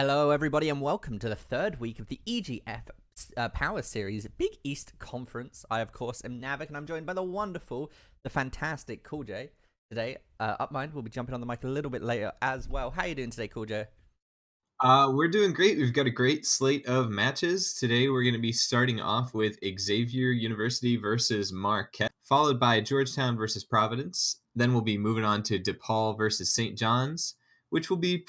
Hello everybody and welcome to the third week of the EGF Power Series Big East Conference. I of course am Navik and I'm joined by the wonderful, the fantastic Cool J. Today, Upmind will be jumping on the mic a little bit later as well. How are you doing today, Cool J? We're doing great. We've got a great slate of matches. Today we're going to be starting off with Xavier University versus Marquette, followed by Georgetown versus Providence. Then we'll be moving on to DePaul versus St. John's, which will be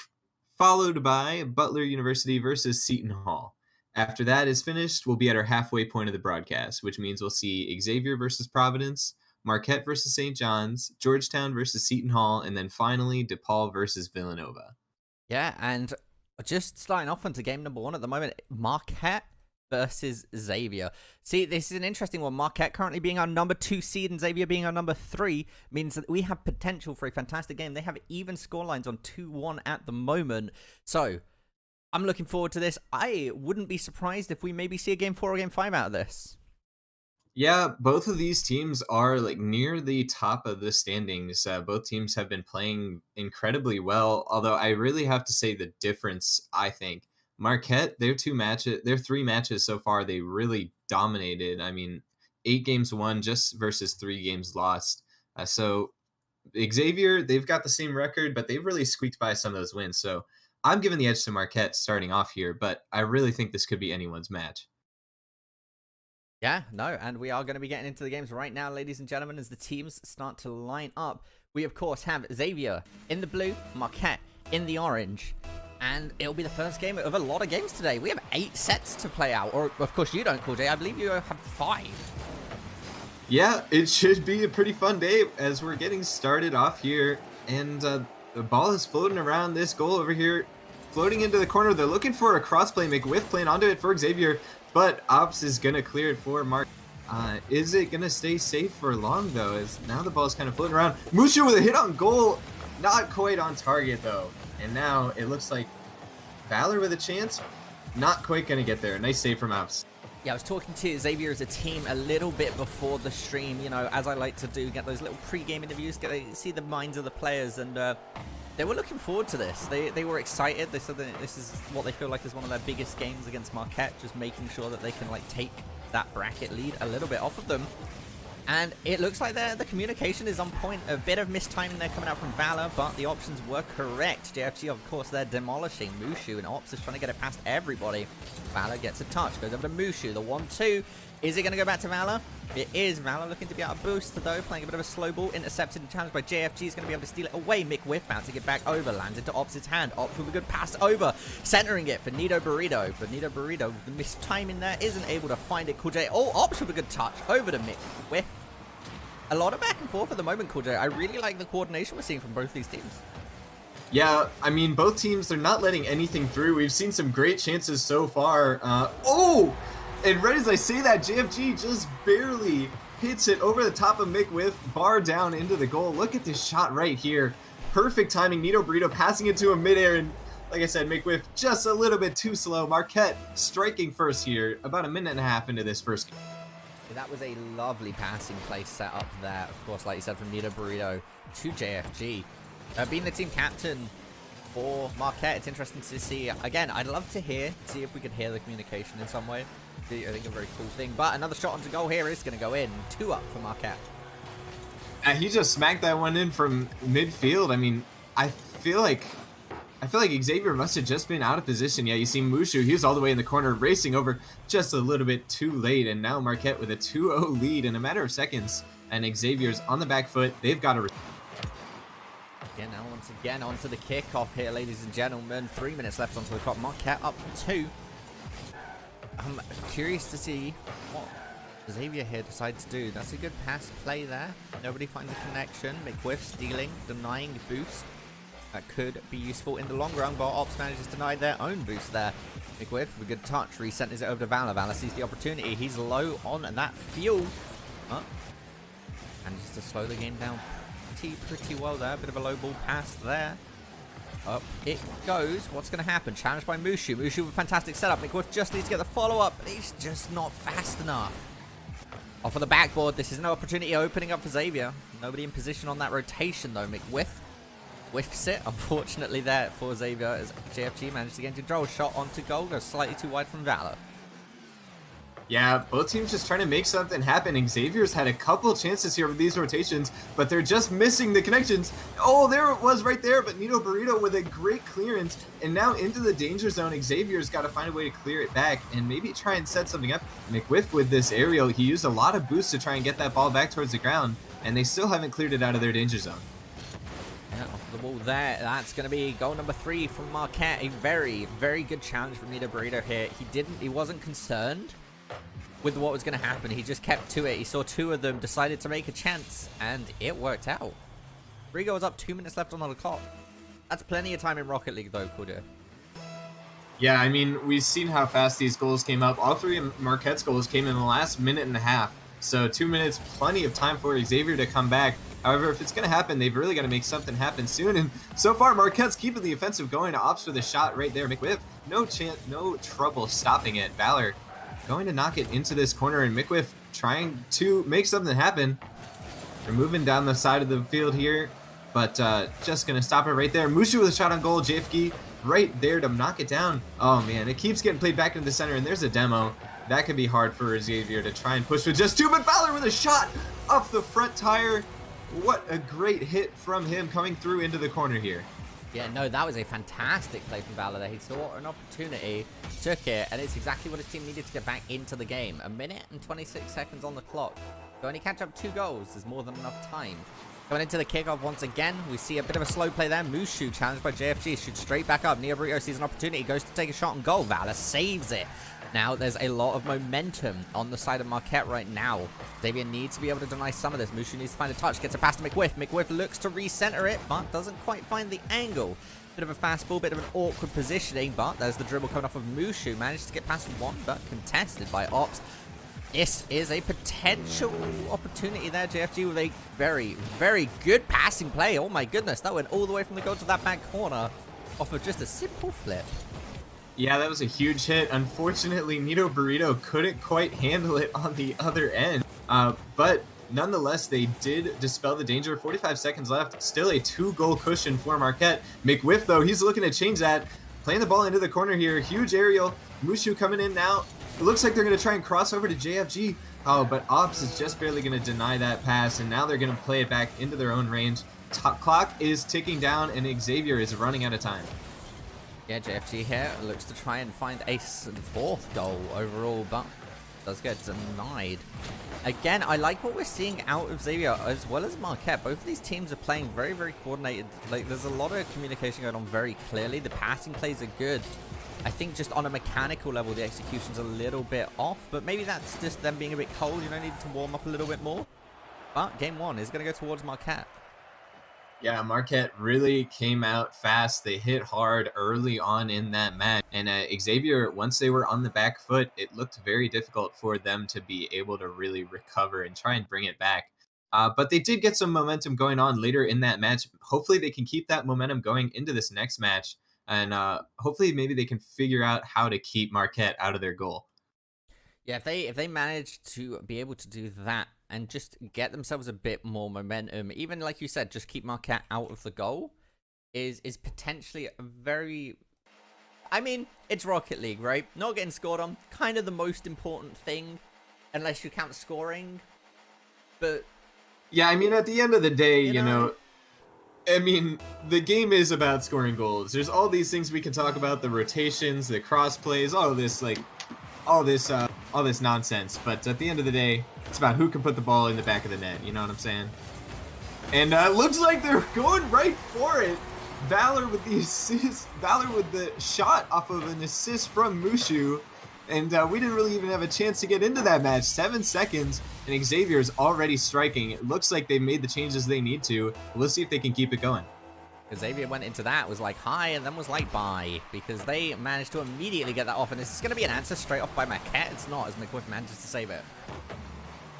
followed by Butler University versus Seton Hall. After that is finished, we'll be at our halfway point of the broadcast, which means we'll see Xavier versus Providence, Marquette versus St. John's, Georgetown versus Seton Hall, and then finally DePaul versus Villanova. Yeah, and just starting off onto game number one at the moment, Marquette versus Xavier. See, this is an interesting one. Marquette currently being our number 2 seed and Xavier being our number 3 means that we have potential for a fantastic game. They have even scorelines on 2-1 at the moment. So, I'm looking forward to this. I wouldn't be surprised if we maybe see a game 4 or game 5 out of this. Yeah, both of these teams are like near the top of the standings. Both teams have been playing incredibly well, although I really have to say the difference, I think. Marquette, their 3 matches so far, they really dominated. I mean, 8 games won just versus 3 games lost. So Xavier, they've got the same record, but they've really squeaked by some of those wins. So I'm giving the edge to Marquette starting off here, but I really think this could be anyone's match. Yeah, no, and we are going to be getting into the games right now, ladies and gentlemen, as the teams start to line up. We, of course, have Xavier in the blue, Marquette in the orange, and it'll be the first game of a lot of games today. We have 8 sets to play out, or, of course, you don't, Cool J. I believe you have 5. Yeah, it should be a pretty fun day as we're getting started off here, and the ball is floating around this goal over here, floating into the corner. They're looking for a crossplay. McWiff playing onto it for Xavier. But Ops is going to clear it for Mark. Is it going to stay safe for long, though? As now the ball's kind of floating around. Mushu with a hit on goal. Not quite on target, though. And now it looks like Valor with a chance. Not quite going to get there. Nice save from Ops. Yeah, I was talking to Xavier as a team a little bit before the stream, you know, as I like to do, get those little pre-game interviews, get to see the minds of the players, and they were looking forward to this. They were excited. They said that this is what they feel like is one of their biggest games against Marquette, just making sure that they can like take that bracket lead a little bit off of them. And it looks like the communication is on point. A bit of mistiming there coming out from Valor, but the options were correct. JFG, of course, they're demolishing Mushu, and Ops is trying to get it past everybody. Valor gets a touch, goes over to Mushu. The 1-2. Is it going to go back to Valor? It is. Valor looking to be out of boost, though, playing a bit of a slow ball. Intercepted and challenged by JFG. Is going to be able to steal it away. McWiff bouncing it back over. Lands into Ops' hand. Ops with a good pass over. Centering it for Nito Burrito. But Nito Burrito, the missed timing there, isn't able to find it. Cool J. Oh, Ops with a good touch. Over to McWiff. A lot of back and forth at the moment, Cool J. I really like the coordination we're seeing from both these teams. Yeah, I mean, both teams, they're not letting anything through. We've seen some great chances so far. Oh! And right as I say that, JFG just barely hits it over the top of McWiff, bar down into the goal. Look at this shot right here. Perfect timing. Nito Burrito passing it to him midair, and like I said, McWiff just a little bit too slow. Marquette striking first here, about a minute and a half into this first game. That was a lovely passing play set up there, of course, like you said, from Nito Burrito to JFG. Being the team captain for Marquette, it's interesting to see. Again, I'd love to see if we could hear the communication in some way. I think a very cool thing. But another shot onto goal here is going to go in. 2 up for Marquette. He just smacked that one in from midfield. I mean, I feel like Xavier must have just been out of position. Yeah, you see Mushu, he was all the way in the corner, racing over just a little bit too late. And now Marquette with a 2-0 lead in a matter of seconds. And Xavier's on the back foot. They've got to... Now once again onto the kickoff here, ladies and gentlemen. 3 minutes left onto the clock. Marquette up 2. I'm curious to see what Xavier here decides to do. That's a good pass play there. Nobody finds a connection. McWiff stealing, denying the boost. That could be useful in the long run, but Ops manages to deny their own boost there. McWiff with a good touch. Recenters it over to Valor. Valor sees the opportunity. He's low on that fuel. And just to slow the game down pretty well there. Bit of a low ball pass there. Up it goes. What's going to happen? Challenged by Mushu. Mushu with a fantastic setup. McWiff just needs to get the follow-up, but he's just not fast enough. Off of the backboard. This is no opportunity opening up for Xavier. Nobody in position on that rotation, though. McWiff whiffs it, unfortunately, there for Xavier, as JFG managed to get into control. Shot onto goal, goes slightly too wide from Valor. Yeah, both teams just trying to make something happen. Xavier's had a couple chances here with these rotations, but they're just missing the connections. Oh, there it was right there, but Nito Burrito with a great clearance, and now into the danger zone. Xavier's got to find a way to clear it back and maybe try and set something up. McWiff with this aerial, he used a lot of boost to try and get that ball back towards the ground, and they still haven't cleared it out of their danger zone. Yeah, off the ball there. That's going to be goal number 3 from Marquette. A very, very good challenge from Nito Burrito here. He wasn't concerned with what was going to happen. He just kept to it. He saw 2 of them, decided to make a chance, and it worked out. 3 goals up, 2 minutes left on the clock. That's plenty of time in Rocket League, though, Kudo. Yeah, I mean, we've seen how fast these goals came up. All 3 of Marquette's goals came in the last minute and a half. So 2 minutes, plenty of time for Xavier to come back. However, if it's going to happen, they've really got to make something happen soon. And so far, Marquette's keeping the offensive going. Opts for the shot right there. McWiff, no trouble stopping it. Valor going to knock it into this corner, and McWiff trying to make something happen. They're moving down the side of the field here, but just going to stop it right there. Mushu with a shot on goal. JFK right there to knock it down. Oh, man, it keeps getting played back into the center, and there's a demo. That could be hard for Xavier to try and push with just 2, but Valor with a shot off the front tire. What a great hit from him coming through into the corner here. Yeah, no, that was a fantastic play from Valor there. He saw an opportunity, took it, and it's exactly what his team needed to get back into the game. 1 minute and 26 seconds on the clock. To only catch up 2 goals, there's more than enough time. Going into the kickoff once again, we see a bit of a slow play there. Mushu challenged by JFG, shoots straight back up. Nito Burrito sees an opportunity, goes to take a shot on goal. Valor saves it. Now, there's a lot of momentum on the side of Marquette right now. Xavier needs to be able to deny some of this. Mushu needs to find a touch, gets it past McWiff. McWiff looks to recenter it, but doesn't quite find the angle. Bit of a fastball, bit of an awkward positioning, but there's the dribble coming off of Mushu. Managed to get past 1, but contested by Ops. This is a potential opportunity there. JFG with a very, very good passing play. Oh my goodness, that went all the way from the goal to that back corner off of just a simple flip. Yeah, that was a huge hit. Unfortunately, Nito Burrito couldn't quite handle it on the other end. But nonetheless, they did dispel the danger. 45 seconds left. Still a 2-goal cushion for Marquette. McWiff, though, he's looking to change that. Playing the ball into the corner here. Huge aerial. Mushu coming in now. It looks like they're going to try and cross over to JFG. Oh, but Ops is just barely going to deny that pass, and now they're going to play it back into their own range. Clock is ticking down, and Xavier is running out of time. Yeah, JFG here looks to try and find a 4th goal overall, but does get denied. Again, I like what we're seeing out of Xavier as well as Marquette. Both of these teams are playing very, very coordinated. Like, there's a lot of communication going on very clearly. The passing plays are good. I think just on a mechanical level, the execution's a little bit off, but maybe that's just them being a bit cold. You know, need to warm up a little bit more. But game 1 is going to go towards Marquette. Yeah, Marquette really came out fast. They hit hard early on in that match. And Xavier, once they were on the back foot, it looked very difficult for them to be able to really recover and try and bring it back. But they did get some momentum going on later in that match. Hopefully they can keep that momentum going into this next match. And hopefully maybe they can figure out how to keep Marquette out of their goal. Yeah, if they manage to be able to do that and just get themselves a bit more momentum, even like you said, just keep Marquette out of the goal, is potentially a very... I mean, it's Rocket League, right? Not getting scored on, kind of the most important thing, unless you count scoring. But... yeah, I mean, at the end of the day, you know I mean, the game is about scoring goals. There's all these things we can talk about, the rotations, the cross plays, all this, like... all this nonsense, but at the end of the day, it's about who can put the ball in the back of the net. You know what I'm saying? And looks like they're going right for it. Valor with the assist, Valor with the shot off of an assist from Mushu, and we didn't really even have a chance to get into that match. 7 seconds, and Xavier is already striking. It looks like they've made the changes they need to. Let's see if they can keep it going. Xavier went into that, was like hi, and then was like bye, because they managed to immediately get that off, and this is going to be an answer straight off by Marquette. It's not, as McWiff manages to save it.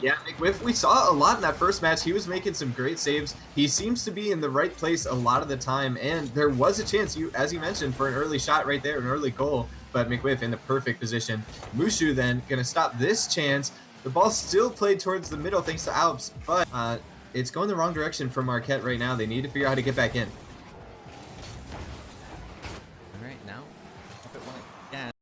Yeah, McWiff, we saw a lot in that first match. He was making some great saves. He seems to be in the right place a lot of the time, and there was a chance, as you mentioned, for an early shot right there, an early goal, but McWiff in the perfect position. Mushu then going to stop this chance. The ball still played towards the middle thanks to Alps, but it's going the wrong direction for Marquette right now. They need to figure out how to get back in.